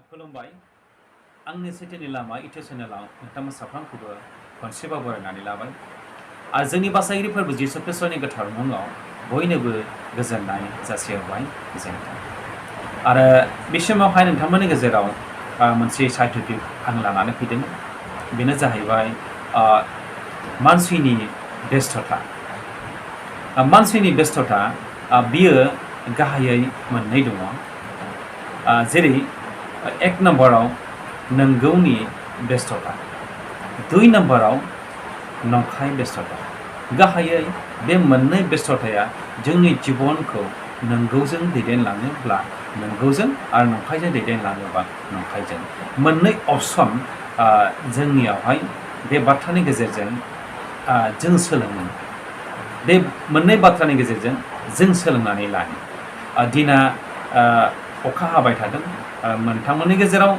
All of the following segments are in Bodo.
खुलुमबाय आंनि स्विटनि लामा इउटुब चेनेलाव नोंथांमोन साफ्रोमखौबो खनसेबाव बरायनानै लाबाय आरो जोंनि बासागिरि फोरबो जिसु ख्रिस्टनि गोथार मुङाव बयनोबो गोजोननाय जासिहरबाय गोजोनथों आरो बे समावहाय नोंथांमोननि गेजेराव मोनसे साइन्टिफिक आं लानानै फैदों बेनो जाहैबाय मानसिनि बेस्थता बियो गाहायै मोननै दङ जेरै एक नम्बराव नंगौनि बेस्थता 2 नम्बराव नंखाय बेस्थता गाहायै बे मोननै बेस्थताया जोंनि जिबनखौ नंगौजों दैदेनलाङोब्ला नंगौजों आरो नंखायजों दैदेनलाङोबा नंखायजों मोननै अपसन जोंनियावहाय बे बाथ्रानि गेजेरजों जों सोलोङो बे मोननै बाथ्रानि गेजेरजों जों सोलोंनानै लायो दिना अखा हाबाय थादों नोंथांमोननि गेजेराव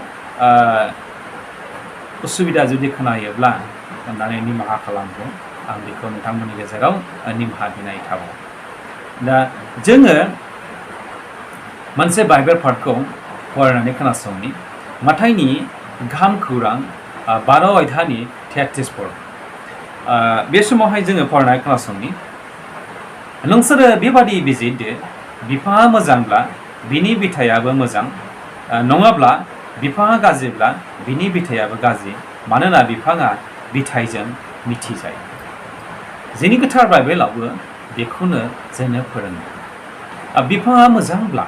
उसुबिदा जुदि खोनायोब्ला अन्नानै निमाहा खालामगौ आं बेखौ नोंथांमोननि गेजेराव निमाहा बिनाय थाबाय दा जोङो मोनसे बाइबेल पार्टखौ फरायनानै खोनासंनि माथाइनि गाहाम खौरां 12 अध्यायनि 33 पद बे समावहाय जोङो फरायनानै खोनासंनि नोंसोरो बेबादि बिजिरदो बिफाङा मोजांब्ला बिनि बिथायाबो मोजां नङाब्ला बिफाङा गाज्रिब्ला बिनि बिथायाबो गाज्रि मानोना बिफाङा बिथाइजों मिथिजायो जोंनि गोथार बाइबेलावबो बेखौनो जोंनो फोरोङो बिफाङा मोजांब्ला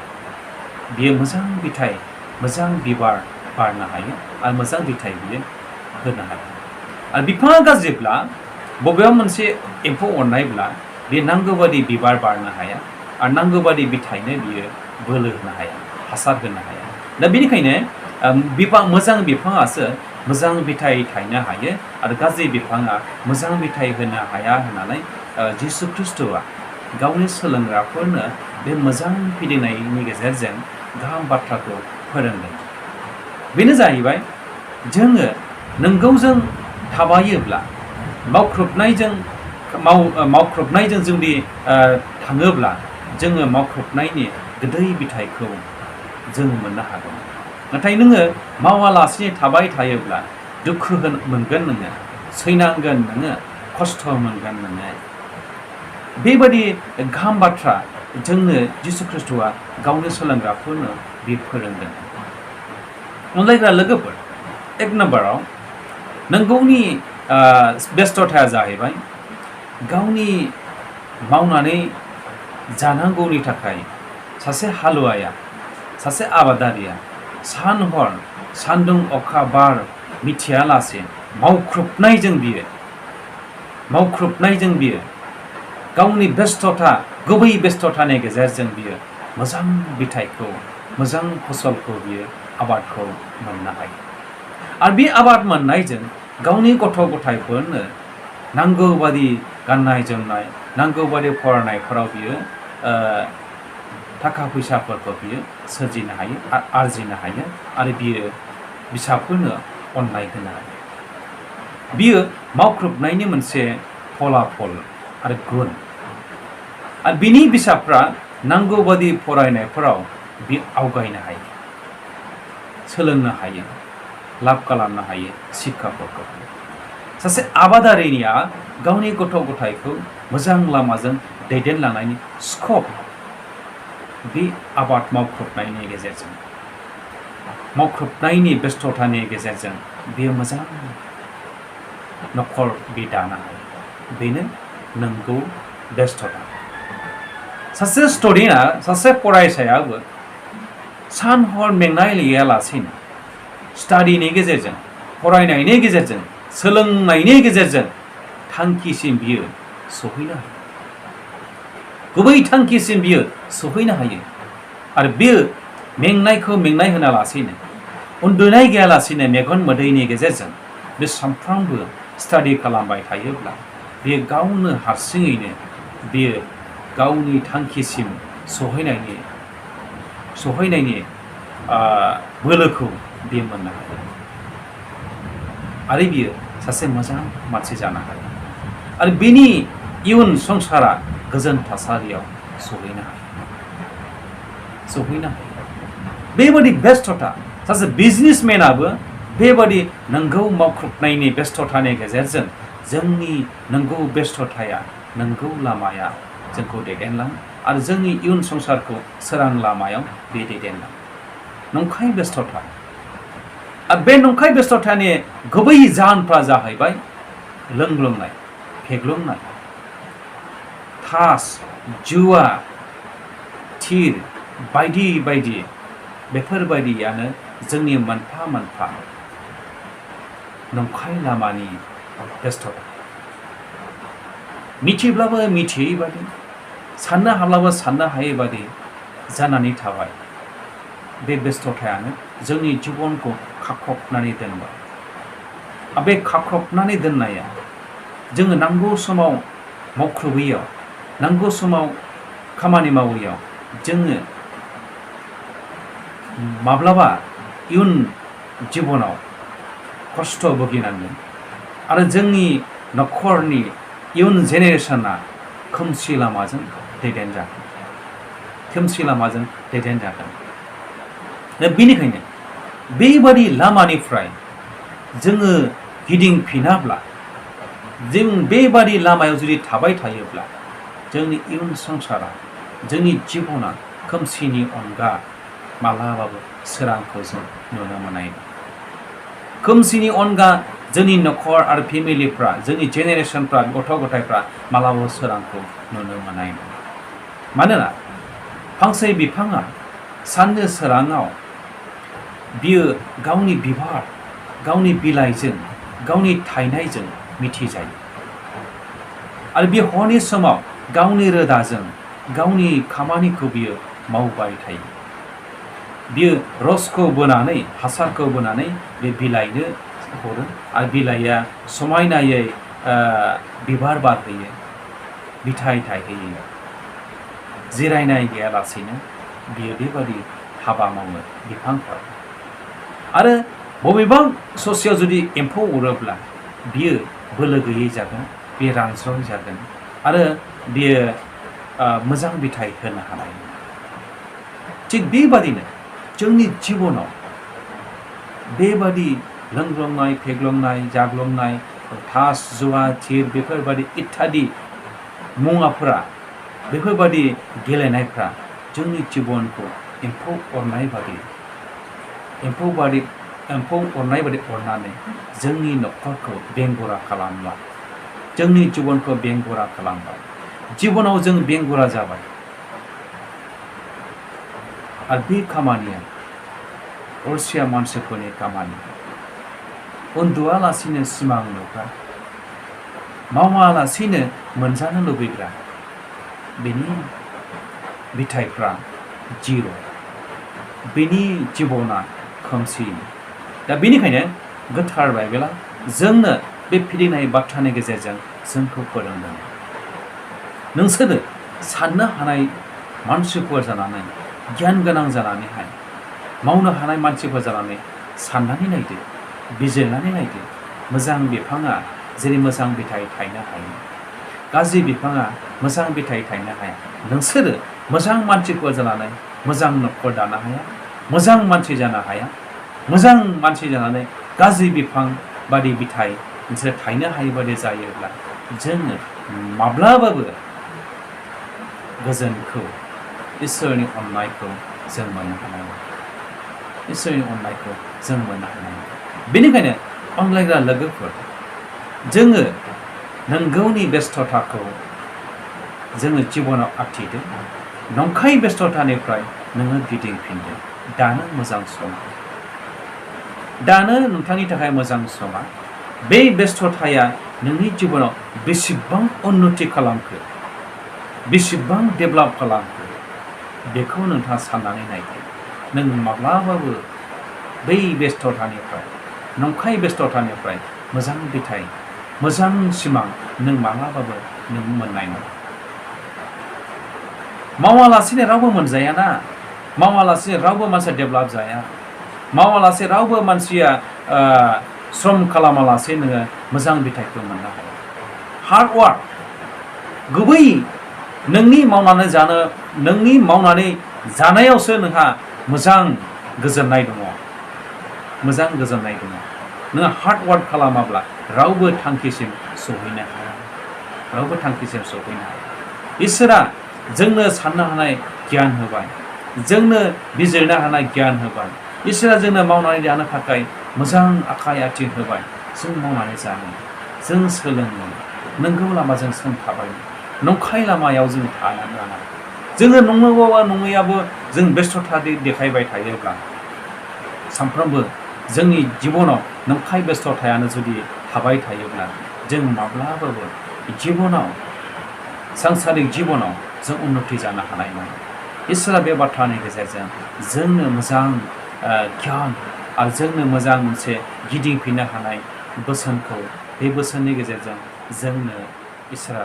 बियो मोजां बिथाइ मोजां बिबार बारनो हायो आरो मोजां बिथाइ बियो होनो हायो आरो बिफाङा गाज्रिब्ला बबेबा मोनसे एम्फौ अरनायब्ला बे नांगौ बादि बिबार बारनो हाया आरो नांगौ बादि बिथाइनो बियो बोलो होनो हाया हासार होनो हाया दा बेनिखायनो मोजां बिफाङासो मोजां बिथाइ थायनो हायो आरो गाज्रि बिफाङा मोजां बिथाइ होनो हाया होननानै जिसु ख्रिस्ट'आ गावनि सोलोंग्राफोरनो बे मोजां फिदिंनायनि गेजेरजों गाहाम बाथ्राखौ फोरोंदों बेनो जाहैबाय जोङो नंगौजों थाबायोब्ला मावख्रुबनायजों जुदि थाङोब्ला जोङो मावख्रुबनायनि गोदै बिथाइखौ जोङो मोननो हागोन नाथाय नोङो मावालासिनो थाबाय थायोब्ला दुखु मोनगोन नोङो सैनांगोन नोङो खस्थ' मोनगोन नोङो बेबादि गाहाम बाथ्रा जोंनो जिसु ख्रिस्ट'आ गावनि सोलोंग्राफोरनो बे फोरोंदों अनलायग्रा लोगोफोर एक नम्बराव नंगौनि बेस्थताया जाहैबाय गावनि मावनानै जानांगौनि थाखाय सासे हालुवाया सासे आबादारिया सान हर सान्दुं अखा बार मिथियालासे मावख्रुबनायजों बियो गावनि बेस्थता गुबै बेस्थतानि गेजेरजों बियो मोजां बिथाइखौ मोजां फसलखौ बियो आबादखौ मोननो हायो आरो बे आबाद मोननायजों गावनि गथ' गथायफोरनो नांगौ बादि गाननाय जोमनाय नांगौ बादि फरायनायफोराव बियो थाखा फैसाफोरखौ बियो सोरजिनो हायो आरजिनो हायो आरो बियो फिसाफोरनो अननाय होनो हायो बियो मावख्रुबनायनि मोनसे फलाफल आरो गुन आरो बिनि फिसाफ्रा नांगौ बादि फरायनायफोराव बि आवगायनो हायो सोलोंनो हायो लाभ खालामनो हायो शिक्षाफोरखौ सासे आबादारिनिया गावनि गथ' गथायखौ मोजां लामाजों दैदेनलांनायनि स्कप बे आबाद मावख्रुबनायनि गेजेरजों मावख्रुबनायनि बेस्थतानि गेजेरजों बेयो मोजां न'खर बे दानो हायो बेनो नंगौ बेस्थता सासे स्टुडेन्टआ सासे फरायसायाबो सान हर मेंनाय गैयालासेनो स्टाडिनि गेजेरजों फरायनायनि गेजेरजों सोलोंनायनि गेजेरजों थांखिसिम बियो सहैनो हायो गुबै थांखिसिम बियो सहैनो हायो आरो बियो मेंनायखौ मेंनाय होनालासेनो उन्दुनाय गैयालासेनो मेगन मोदैनि गेजेरजों बे सानफ्रामबो स्टाडि खालामबाय थायोब्ला बियो गावनो हारसिङैनो बियो गावनि थांखिसिम सहैनायनि बोलोखौ बियो मोननो हायो आरो बियो सासे मोजां मानसि जानो हायो आरो बिनि इयुन संसारा गोजोन थासारियाव सहैनो हायो बेबादि बेस्थता सासे बिजनेसमेनाबो बेबादि नंगौ मावख्रुबनायनि बेस्थ'तानि गेजेरजों जोंनि नंगौ बेस्थ'ताया नंगौ लामाया जोंखौ दैदेनलां आरो जोंनि इयुन संसारखौ सोरां लामायाव बे दैदेनलां नंखाय बेस्थ'ता आरो बे नंखाय बेस्थ'तानि गुबै जाहोनफ्रा जाहैबाय लोंग्लुंनाय फेग्लुंनाय थास जुवा थिर बायदि बायदि बेफोरबायदियानो जोंनि मोनफा मोनफा नंखाय लामानि बेस्थ'ता मिथिब्लाबो मिथियै बादि साननो हाब्लाबो साननो हायै बादि जानानै थाबाय बे बेस्थ'तायानो जोंनि जिबनखौ खाख्रबनानै दोनबाय बे खाख्रबनानै दोननाया जोङो नांगौ समाव मावख्रुबैयाव नांगौ समाव खामानि मावैयाव जोङो माब्लाबा इयुन जिबनाव खस्थ' भुगिनांगोन आरो जोंनि न'खरनि इयुन जेनेरेसना खोमसि लामाजों दैदेनजागोन खोमसि लामाजों दैदेनजागोन दा बेनिखायनो बेबादि लामानिफ्राय जोङो गिदिंफिनाब्ला जों बेबादि लामायाव जुदि थाबाय थायोब्ला जोंनि इयुन संसारा जोंनि जिबना खोमसिनि अनगा माब्लाबाबो सोरांखौ जों नुनो मोननाय नङा खोमसिनि अनगा जोंनि न'खर आरो फेमिलिफ्रा जोंनि जेनेरेसनफ्रा गथ' गथायफ्रा माब्लाबाबो सोरांखौ नुनो मोननाय नङा मानोना फांसे बिफाङा साननि सोराङाव बियो गावनि बिबार गावनि बिलाइजों गावनि थायनायजों मिथिजायो आरो बे हरनि समाव गावनि रोदाजों गावनि खामानिखौ बियो मावबाय थायो बियो रसखौ बोनानै हासारखौ बोनानै बे बिलाइनो हरो आरो बिलाइया समायनायै बिबार बारहोयो बिथाइ थायहोयो जिरायनाय गैयालासेनो बियो बेबादि हाबा मावो बिफांफ्रा आरो बबेबा ससेयाव जुदि एम्फौ अरोब्ला बियो बोलो गैयै जागोन बे रानस्राव जागोन आरो बियो मोजां बिथाइ होनो हानाय थिग बेबादिनो जोंनि जिबनाव बेबादि लोंग्लुंनाय फेग्लुंनाय जाग्लुंनाय थास जुवा थिर बेफोरबादि इत्यादि मुवाफोरा बेफोरबादि गेलेनायफ्रा जोंनि जिबनखौ एम्फौ अरनाय बादि अरनानै जोंनि न'खरखौ बेंगुरा खालामबाय जोंनि जिबनखौ बेंगुरा खालामबाय जिबनाव जों बेंगुरा जाबाय आरो बे खामानिया अलसिया मानसिफोरनि खामानि उन्दुआलासिनो सिमां नुग्रा मावालासिनो मोनजानो लुबैग्रा बेनि बिथाइफ्रा जिर' बेनि जिबना खोमसि दा बेनिखायनो गोथार बाइबेला जोंनो बे फिदिंनाय बाथ्रानि गेजेरजों जोंखौ फोरोंदों नोंसोरो साननो हानाय मानसिफोर जानानै गियान गोनां जानानैहाय मावनो हानाय मानसिफोर जानानै साननानै नायदो बिजिरनानै नायदो मोजां बिफाङा जेरै मोजां बिथाइ थायनो हायो गाज्रि बिफाङा मोजां बिथाइ थायनो हाया नोंसोरो मोजां मानसिफोर जानानै मोजां न'खर दानो हाया मोजां मानसि जानो हाया मोजां मानसि जानानै गाज्रि बिफां बादि बिथाइ नोंसोर थायनो हायै बादि जायोब्ला जोङो माब्लाबाबो गोजोनखौ इसोरनि अननायखौ जों मोननो हानाय नङा इसोरनि अननायखौ जों मोननो हानाय नङा बेनिखायनो अनलायग्रा लोगोफोर जोङो नंगौनि बेस्थ'ताखौ जोङो जिबनाव आखिदो नंखाय बेस्थ'तानिफ्राय नोङो गिदिंफिनदो दानो मोजां सम दानो नोंथांनि थाखाय मोजां समा बे बेस्थ'ताया नोंनि जिबनाव बेसेबां उन्नति खालामखो बेसेबां डेभेलप खालामखो बेखौ नोंथाङा साननानै नायदो नों माब्लाबाबो बै बेस्थ'तानिफ्राय नंखाय बेस्थ'तानिफ्राय मोजां बिथाइ मोजां सिमां नों माब्लाबाबो नों मोननाय नङा मावालासिनो रावबो मोनजायाना मावालासिनो रावबो मानसिया डेभेलप जाया मावालासे रावबो मानसिया श्रम खालामालासे नोङो मोजां बिथाइखौ मोननो हाया हार्ड वार्क गुबै नोंनि मावनानै जानायावसो नोंहा मोजां गोजोननाय दङ मोजां गोजोननाय दङ नों हार्ड वार्क खालामाब्ला रावबो थांखिसिम सहैनो हाया रावबो थांखिसिम सहैनो हाया इसोरा जोंनो साननो हानाय गियान होबाय जोंनो बिजिरनो हानाय गियान होबाय इसोरा जोंनो मावनानै जानो थाखाय मोजां आखाइ आथिं होबाय जों मावनानै जानो जों सोलोंनो नंगौ लामाजों जों थाबायनो नंखाय लामायाव जों थानो नाङा जोङो नंगौबा नङैयाबो जों बेस्थ'ता देखायबाय थायोब्ला सानफ्रोमबो जोंनि जिबनाव नंखाय बेस्थ'तायानो जुदि थाबाय थायोब्ला जों माब्लाबाबो जिबनाव सांसारिक जिबनाव जों उन्नति जानो हानाय नङा इसोरा बे बाथ्रानि गेजेरजों जोंनो मोजां गियान आरो जोंनो मोजां मोनसे गिदिंफिननो हानाय बोसोनखौ बे बोसोननि गेजेरजों जोंनो इसोरा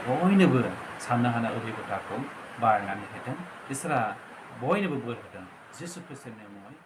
बयनोबो साननो हानाय अभिगताखौ बारनानै होदों इसोरा बयनोबो बोर होदों जिसु ख्रीष्टनि मुङै